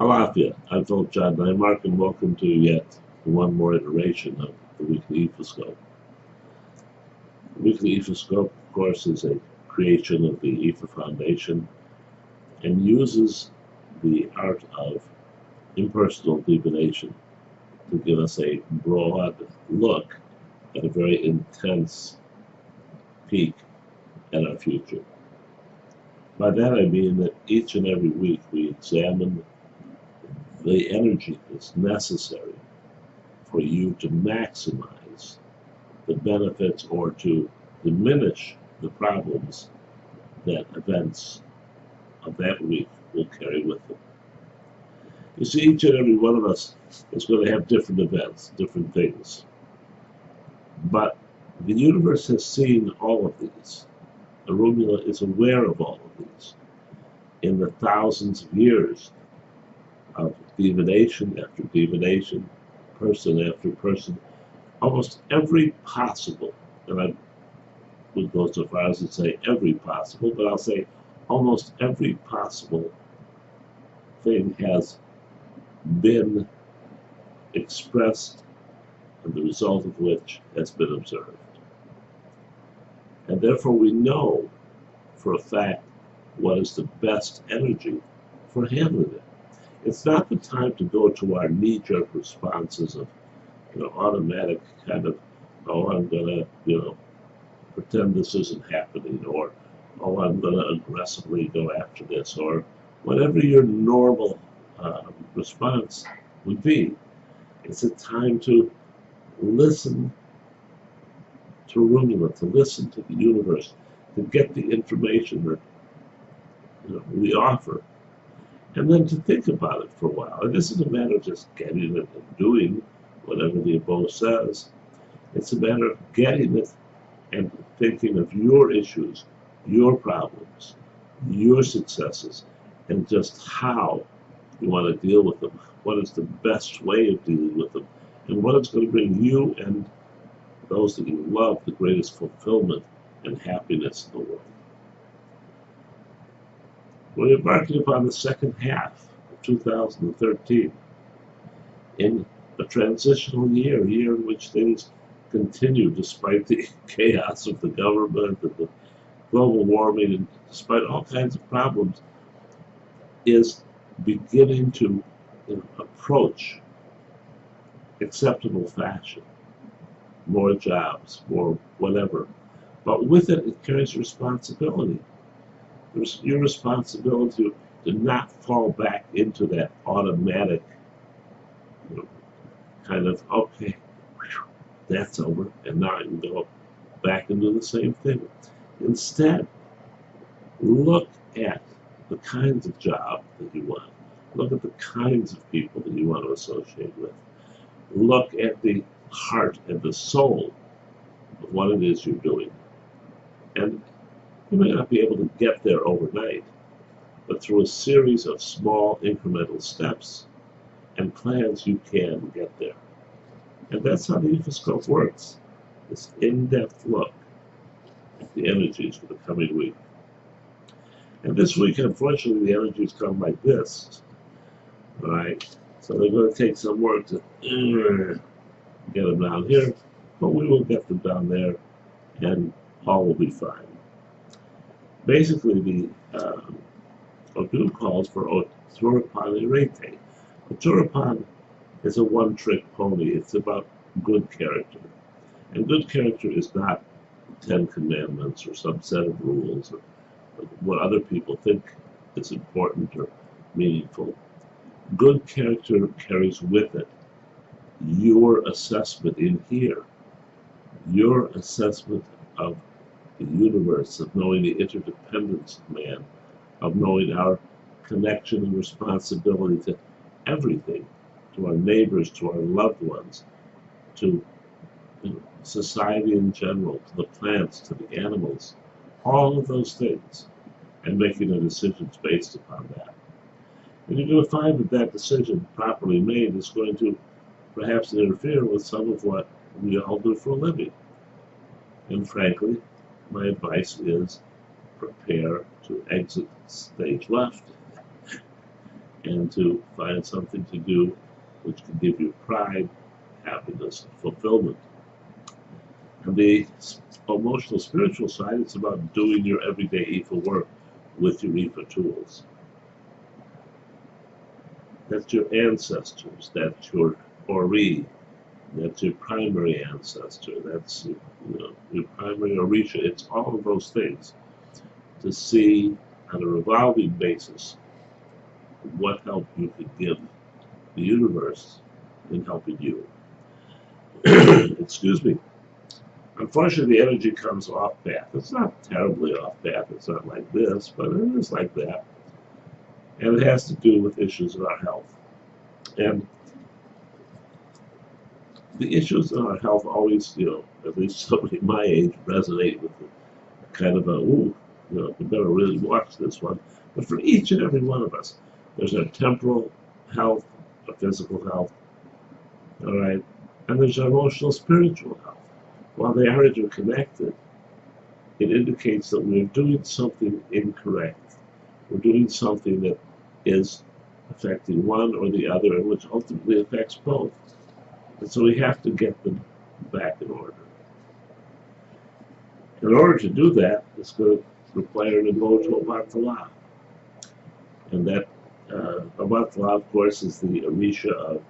Alafia, I'm Philip John Nymark, and welcome to yet one more iteration of the Weekly Ifascope. The Weekly Ifascope, of course, is a creation of the IFA Foundation and uses the art of impersonal divination to give us a broad look at a very intense peek at our future. By that I mean that each and every week we examine the energy that's necessary for you to maximize the benefits or to diminish the problems that events of that week will carry with them. You see, each and every one of us is going to have different events, different things. But the universe has seen all of these. Arumula is aware of all of these. In the thousands of years of divination after divination, person after person, almost every possible, and I would go so far as to say every possible, but I'll say almost every possible thing has been expressed, and the result of which has been observed. And therefore we know for a fact what is the best energy for handling it. It's not the time to go to our knee-jerk responses of, automatic kind of, oh, I'm gonna, pretend this isn't happening, or, oh, I'm gonna aggressively go after this, or whatever your normal response would be. It's a time to listen to Rumula, to listen to the universe, to get the information that we offer, and then to think about it for a while. And this is a matter of just getting it and doing whatever the above says. It's a matter of getting it and thinking of your issues, your problems, your successes, and just how you want to deal with them. What is the best way of dealing with them, and what is going to bring you and those that you love the greatest fulfillment and happiness in the world. We're embarking upon the second half of 2013 in a transitional year, a year in which things continue despite the chaos of the government and the global warming, and despite all kinds of problems, is beginning to approach acceptable fashion. More jobs, more whatever. But with it, it carries responsibility. There's your responsibility to not fall back into that automatic kind of, okay, that's over, and now I can go back into the same thing. Instead, look at the kinds of job that you want. Look at the kinds of people that you want to associate with. Look at the heart and the soul of what it is you're doing. And you may not be able to get there overnight, but through a series of small incremental steps and plans, you can get there. And that's how the Ifascope works. This in-depth look at the energies for the coming week. And this week, unfortunately, the energies come like this. All right? So they're going to take some work to get them down here, but we will get them down there, and all will be fine. Basically, the Odoo calls for Oturapan Irete. Oturapan is a one-trick pony. It's about good character. And good character is not 10 commandments or some set of rules or what other people think is important or meaningful. Good character carries with it your assessment in here, your assessment of the universe, of knowing the interdependence of man, of knowing our connection and responsibility to everything, to our neighbors, to our loved ones, to society in general, to the plants, to the animals, all of those things, and making our decisions based upon that. And you're going to find that that decision, properly made, is going to perhaps interfere with some of what we all do for a living. And frankly, my advice is prepare to exit stage left. and to find something to do which can give you pride, happiness, and fulfillment. On the emotional spiritual side, it's about doing your everyday Ifa work with your Ifa tools. That's your ancestors, that's your Ori, that's your primary ancestor, that's your primary Orisha. It's all of those things to see on a revolving basis what help you could give the universe in helping you. Excuse me. Unfortunately, the energy comes off path. It's not terribly off path. It's not like this, but it is like that. And it has to do with issues in our health. And the issues in our health always, at least somebody my age, resonate with the kind of we better really watch this one. But for each and every one of us, there's our temporal health, our physical health, all right? And there's our emotional, spiritual health. While they are interconnected, it indicates that we're doing something incorrect. We're doing something that is affecting one or the other, and which ultimately affects both. And so we have to get them back in order. In order to do that, it's going to require an emotional Avatala. And that Avatala, of course, is the Orisha of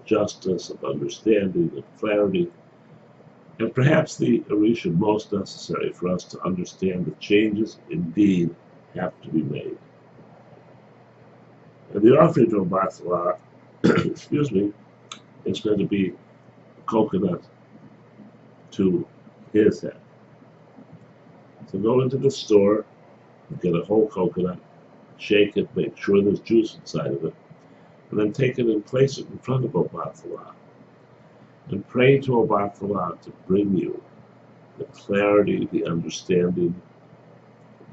justice, of understanding, of clarity, and perhaps the Orisha most necessary for us to understand that changes indeed have to be made. And the offering to Avatala, excuse me, is going to be a coconut to his head. So go into the store, get a whole coconut, shake it, make sure there's juice inside of it, and then take it and place it in front of Avatala. And pray to Avatala to bring you the clarity, the understanding,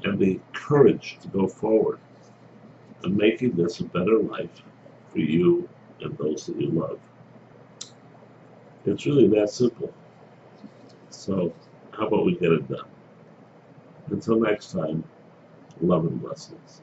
and the courage to go forward and making this a better life for you and those that you love. It's really that simple. So how about we get it done? Until next time, love and blessings.